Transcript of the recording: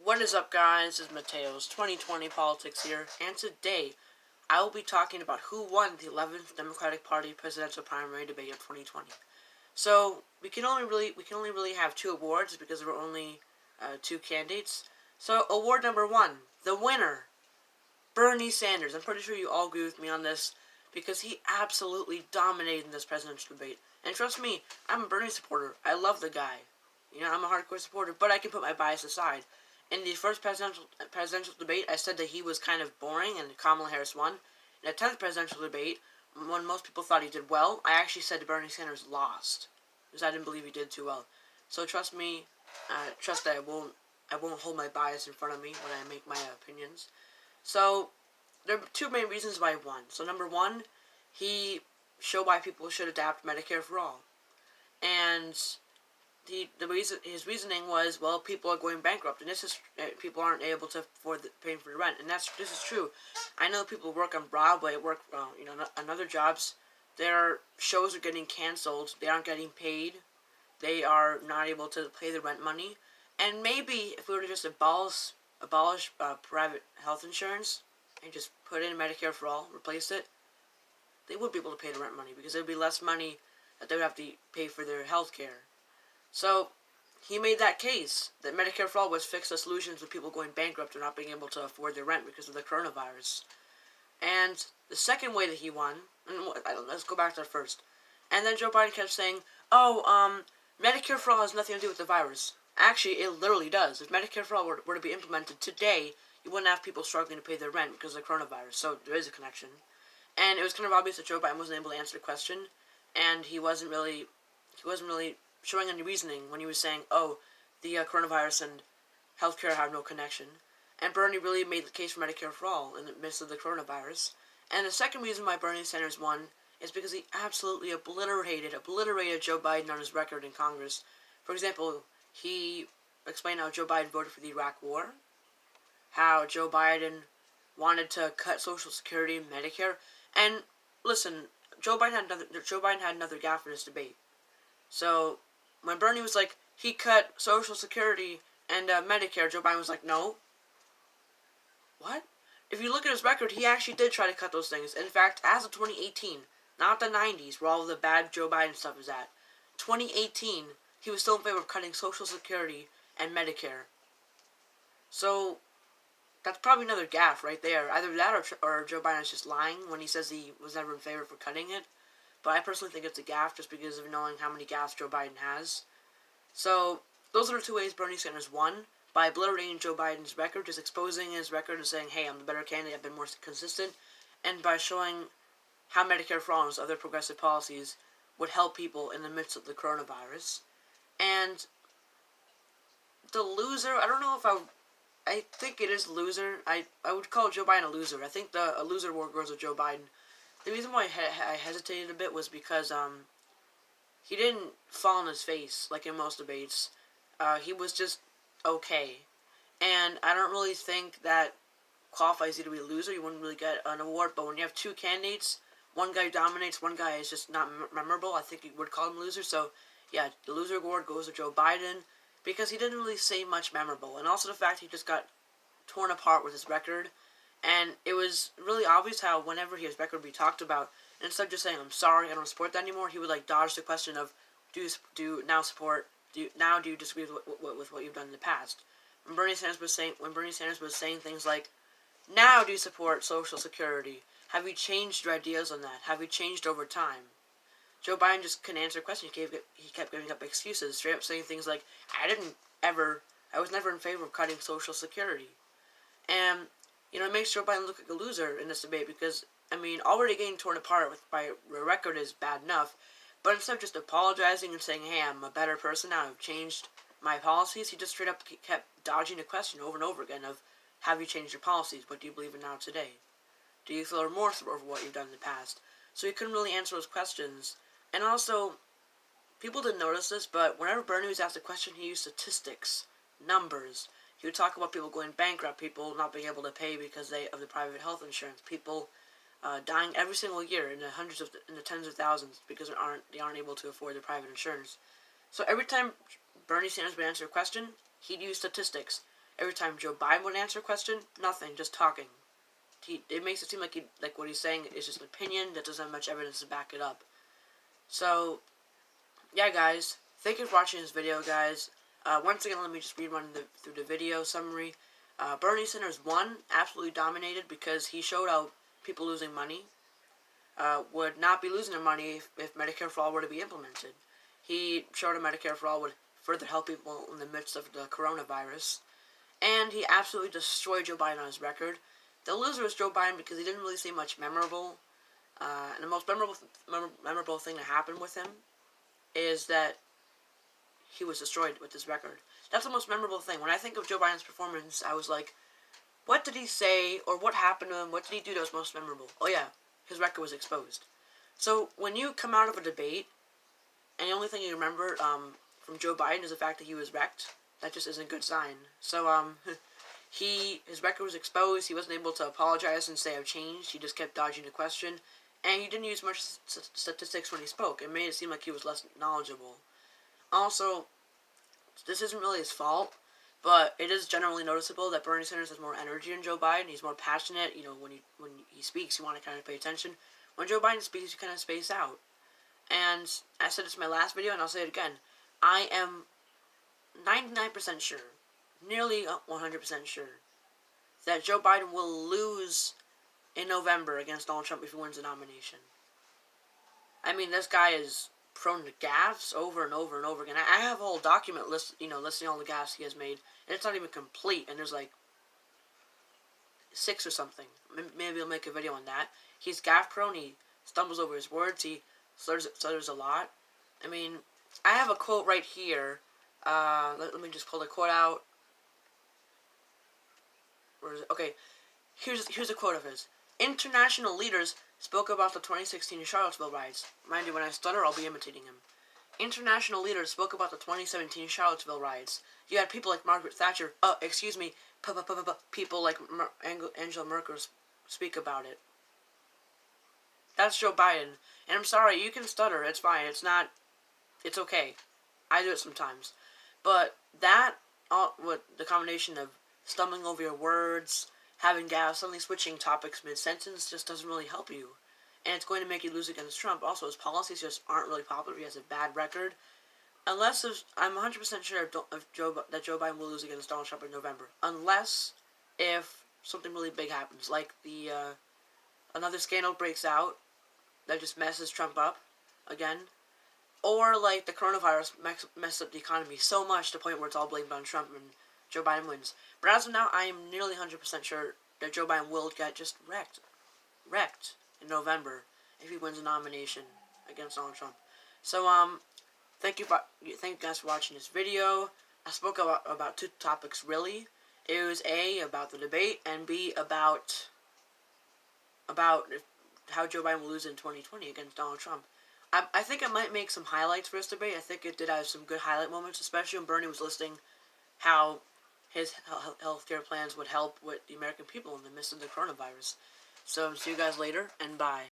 What is up, guys? This is Mateo's 2020 Politics here, and today I will be talking about who won the 11th Democratic Party presidential primary debate of 2020. So we can only really have two awards because there were only two candidates. So award number one, the winner, Bernie Sanders. I'm pretty sure you all agree with me on this because he absolutely dominated in this presidential debate. And trust me, I'm a Bernie supporter. I love the guy. I'm a hardcore supporter, but I can put my bias aside. In the first presidential debate, I said that he was kind of boring and Kamala Harris won. In the 10th presidential debate, when most people thought he did well, I actually said that Bernie Sanders lost because I didn't believe he did too well. So trust me, trust that I won't hold my bias in front of me when I make my opinions. So there are two main reasons why he won. So number one, he showed why people should adapt Medicare for all, and his reasoning was, well, people are going bankrupt, and people aren't able to afford paying for the rent, and this is true. I know people work on Broadway, work on other jobs. Their shows are getting canceled. They aren't getting paid. They are not able to pay the rent money. And maybe if we were to just abolish private health insurance and just put in Medicare for all, replace it, they would be able to pay the rent money because there would be less money that they would have to pay for their health care. So he made that case that Medicare for all was fix the solutions with people going bankrupt or not being able to afford their rent because of the coronavirus. And the second way that he won, and let's go back to that first. And then Joe Biden kept saying, Medicare for all has nothing to do with the virus. Actually, it literally does. If Medicare for all were to be implemented today, you wouldn't have people struggling to pay their rent because of the coronavirus. So there is a connection. And it was kind of obvious that Joe Biden wasn't able to answer the question, and he wasn't really showing any reasoning when he was saying, the coronavirus and healthcare have no connection. And Bernie really made the case for Medicare for all in the midst of the coronavirus. And the second reason why Bernie Sanders won is because he absolutely obliterated Joe Biden on his record in Congress. For example, he explained how Joe Biden voted for the Iraq War, how Joe Biden wanted to cut Social Security and Medicare. And listen, Joe Biden had another gaffe in this debate. So when Bernie was like, he cut Social Security and Medicare, Joe Biden was like, no. What? If you look at his record, he actually did try to cut those things. In fact, as of 2018, not the 90s, where all the bad Joe Biden stuff is at, 2018, he was still in favor of cutting Social Security and Medicare. So that's probably another gaffe right there. Either that or Joe Biden is just lying when he says he was never in favor for cutting it. But I personally think it's a gaffe just because of knowing how many gaffes Joe Biden has. So those are the two ways Bernie Sanders won. By obliterating Joe Biden's record, just exposing his record and saying, hey, I'm the better candidate, I've been more consistent. And by showing how Medicare for all and other progressive policies would help people in the midst of the coronavirus. And the loser, I don't know if I think it is loser. I would call Joe Biden a loser. I think a loser award goes with Joe Biden. The reason why I hesitated a bit was because he didn't fall on his face like in most debates. He was just okay. And I don't really think that qualifies you to be a loser. You wouldn't really get an award. But when you have two candidates, one guy dominates, one guy is just not memorable, I think you would call him a loser. So, yeah, the loser award goes to Joe Biden because he didn't really say much memorable. And also the fact he just got torn apart with his record. And it was really obvious how whenever his record would be talked about, instead of just saying, I'm sorry, I don't support that anymore, he would dodge the question of, do you disagree with what you've done in the past? When Bernie Sanders was saying things like, now do you support Social Security? Have you changed your ideas on that? Have you changed over time? Joe Biden just couldn't answer a question. He kept giving up excuses, straight up saying things like, I was never in favor of cutting Social Security. And it makes Joe Biden look like a loser in this debate because, already getting torn apart by a record is bad enough, but instead of just apologizing and saying, hey, I'm a better person now, I've changed my policies, he just straight up kept dodging the question over and over again of, have you changed your policies? What do you believe in now today? Do you feel remorse over what you've done in the past? So he couldn't really answer those questions. And also, people didn't notice this, but whenever Bernie was asked a question, he used statistics, numbers. He would talk about people going bankrupt, people not being able to pay because of the private health insurance, people dying every single year in the tens of thousands because they aren't able to afford their private insurance. So every time Bernie Sanders would answer a question, he'd use statistics. Every time Joe Biden would answer a question, nothing, just talking. It makes it seem like what he's saying is just an opinion that doesn't have much evidence to back it up. So, yeah, guys, thank you for watching this video, guys. Once again, let me just rerun through the video summary. Bernie Sanders won, absolutely dominated, because he showed how people losing money would not be losing their money if Medicare for All were to be implemented. He showed how Medicare for All would further help people in the midst of the coronavirus. And he absolutely destroyed Joe Biden on his record. The loser was Joe Biden because he didn't really seem much memorable. And the most memorable thing that happened with him is that he was destroyed with his record. That's the most memorable thing. When I think of Joe Biden's performance, I was like, what did he say, or what happened to him? What did he do that was most memorable? Oh yeah, his record was exposed. So when you come out of a debate, and the only thing you remember from Joe Biden is the fact that he was wrecked, that just isn't a good sign. So his record was exposed. He wasn't able to apologize and say I've changed. He just kept dodging the question, and he didn't use much statistics when he spoke. It made it seem like he was less knowledgeable. Also, this isn't really his fault, but it is generally noticeable that Bernie Sanders has more energy than Joe Biden. He's more passionate. You know, when he speaks, you want to kind of pay attention. When Joe Biden speaks, you kind of space out. And I said this in my last video, and I'll say it again. I am 99% sure, nearly 100% sure, that Joe Biden will lose in November against Donald Trump if he wins the nomination. I mean, this guy is prone to gaffes over and over and over again. I have a whole document listing all the gaffes he has made, and it's not even complete, and there's like 6 or something. Maybe I'll make a video on that. He's gaffe prone, he stumbles over his words, he stutters a lot. I mean, I have a quote right here. Let me just pull the quote out. Where is it? Okay, here's a quote of his. International leaders spoke about the 2016 Charlottesville riots. Mind you, when I stutter, I'll be imitating him. International leaders spoke about the 2017 Charlottesville riots. You had people like Margaret Thatcher, people like Angela Merkel speak about it. That's Joe Biden. And I'm sorry, you can stutter, it's fine, it's okay. I do it sometimes. But the combination of stumbling over your words, having gaffes, suddenly switching topics mid-sentence just doesn't really help you. And it's going to make you lose against Trump. Also, his policies just aren't really popular. He has a bad record. I'm 100% sure that Joe Biden will lose against Donald Trump in November. Unless if something really big happens. Like another scandal breaks out that just messes Trump up again. Or like the coronavirus messed up the economy so much to the point where it's all blamed on Trump and Joe Biden wins. But as of now, I am nearly 100% sure that Joe Biden will get just wrecked in November if he wins a nomination against Donald Trump. So thank you guys for watching this video. I spoke about 2 topics really. It was A, about the debate, and B, about how Joe Biden will lose in 2020 against Donald Trump. I think I might make some highlights for this debate. I think it did have some good highlight moments, especially when Bernie was listing how his healthcare plans would help with the American people in the midst of the coronavirus. So, see you guys later, and bye.